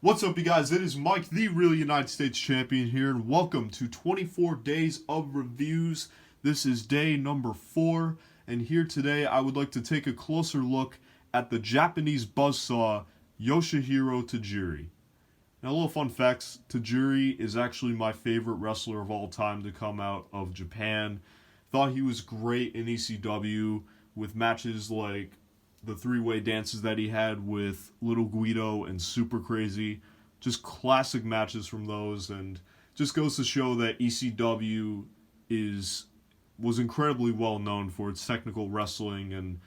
What's up, you guys? It is Mike, the real United States champion here, and welcome to 24 Days of Reviews. This is day number 4, and here today I would like to take a closer look at the Japanese buzzsaw, Yoshihiro Tajiri. Now, a little fun facts, Tajiri is actually my favorite wrestler of all time to come out of Japan. Thought he was great in ECW with matches like the three-way dances that he had with Little Guido and Super Crazy. Just classic matches from those, and just goes to show that ECW was incredibly well known for its technical wrestling, and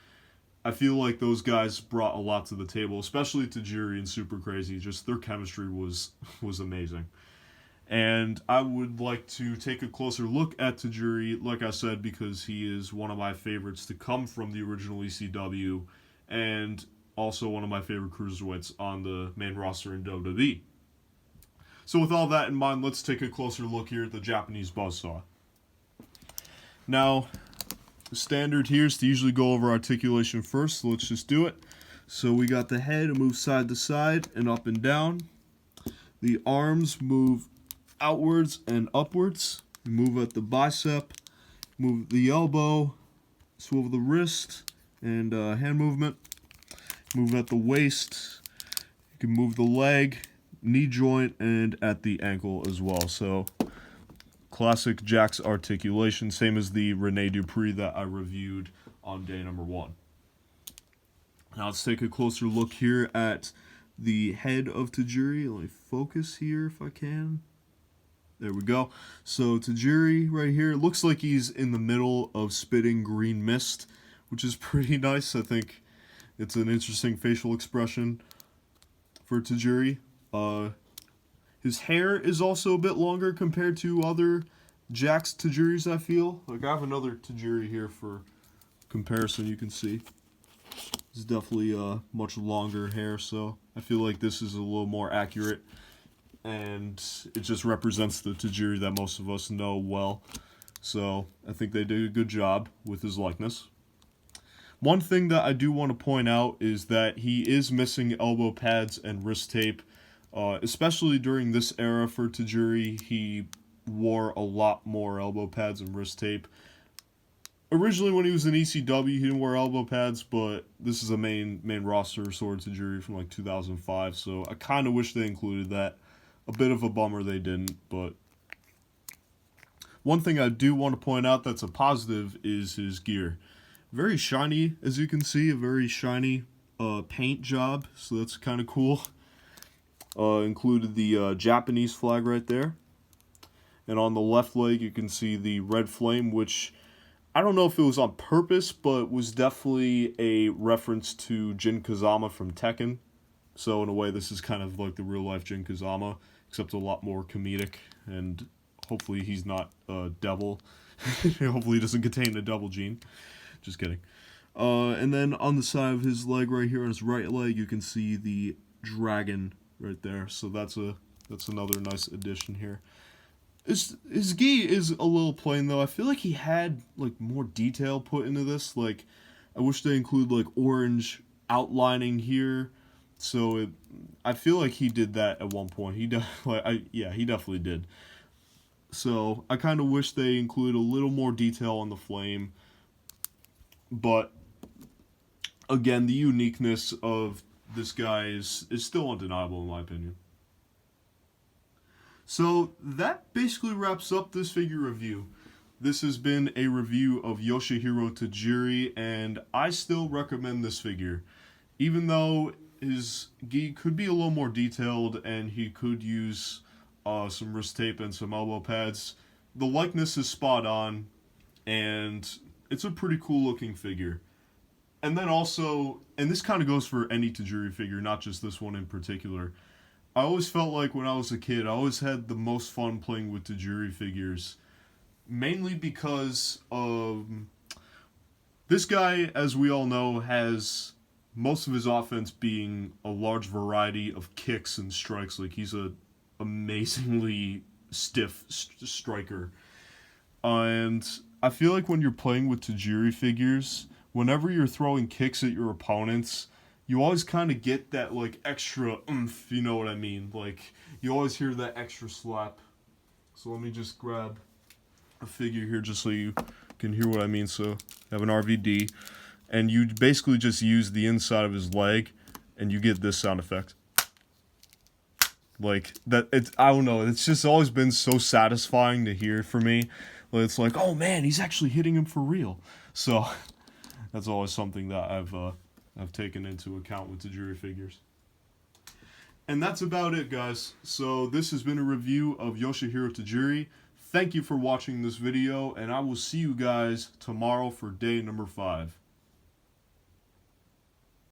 I feel like those guys brought a lot to the table, especially Tajiri and Super Crazy. Just their chemistry was amazing. And I would like to take a closer look at Tajiri, like I said, because he is one of my favorites to come from the original ECW, and also one of my favorite cruiserweights on the main roster in WWE. So with all that in mind, let's take a closer look here at the Japanese buzzsaw. Now, the standard here is to usually go over articulation first, so let's just do it. So we got the head move side to side and up and down. The arms move outwards and upwards. Move at the bicep, move the elbow, swivel the wrist, and hand movement. Move at the waist. You can move the leg, knee joint, and at the ankle as well. So, classic Jack's articulation, same as the Rene Dupree that I reviewed on day number 1. Now let's take a closer look here at the head of Tajiri. Let me focus here if I can. There we go. So Tajiri right here, looks like he's in the middle of spitting green mist, which is pretty nice. I think it's an interesting facial expression for Tajiri. His hair is also a bit longer compared to other Jack's Tajiris, I feel. Like, I have another Tajiri here for comparison, you can see. It's definitely much longer hair, so I feel like this is a little more accurate. And it just represents the Tajiri that most of us know well. So I think they did a good job with his likeness. One thing that I do want to point out is that he is missing elbow pads and wrist tape. Especially during this era for Tajiri, he wore a lot more elbow pads and wrist tape. Originally, when he was in ECW, he didn't wear elbow pads, but this is a main roster Sword Tajiri from like 2005, so I kind of wish they included that. A bit of a bummer they didn't, but one thing I do want to point out that's a positive is his gear. Very shiny, as you can see, a very shiny paint job, so that's kind of cool. Included the Japanese flag right there. And on the left leg, you can see the red flame, which I don't know if it was on purpose, but was definitely a reference to Jin Kazama from Tekken. So in a way, this is kind of like the real-life Jin Kazama, except a lot more comedic, and hopefully he's not a devil. Hopefully he doesn't contain a double gene. Just kidding. And then on the side of his leg right here, on his right leg, you can see the dragon right there. So that's another nice addition here. His gi is a little plain, though. I feel like he had like more detail put into this. Like, I wish they include like orange outlining here. So I feel like he did that at one point. He definitely did. So I kind of wish they include a little more detail on the flame. But again, the uniqueness of this guy is still undeniable in my opinion. So that basically wraps up this figure review. This has been a review of Yoshihiro Tajiri, and I still recommend this figure. Even though his gi could be a little more detailed and he could use some wrist tape and some elbow pads, the likeness is spot on, and it's a pretty cool looking figure. And then also, and this kind of goes for any Tajiri figure, not just this one in particular, I always felt like when I was a kid, I always had the most fun playing with Tajiri figures. Mainly because this guy, as we all know, has most of his offense being a large variety of kicks and strikes. Like, he's a amazingly stiff striker. And I feel like when you're playing with Tajiri figures, whenever you're throwing kicks at your opponents, you always kind of get that like extra oomph, you know what I mean? Like you always hear that extra slap. So let me just grab a figure here just so you can hear what I mean. So I have an RVD, and you basically just use the inside of his leg, and you get this sound effect. Like that, I don't know. It's just always been so satisfying to hear for me. It's like, oh man, he's actually hitting him for real. So that's always something that I've taken into account with Tajiri figures. And that's about it, guys. So this has been a review of Yoshihiro Tajiri. Thank you for watching this video, and I will see you guys tomorrow for day number 5.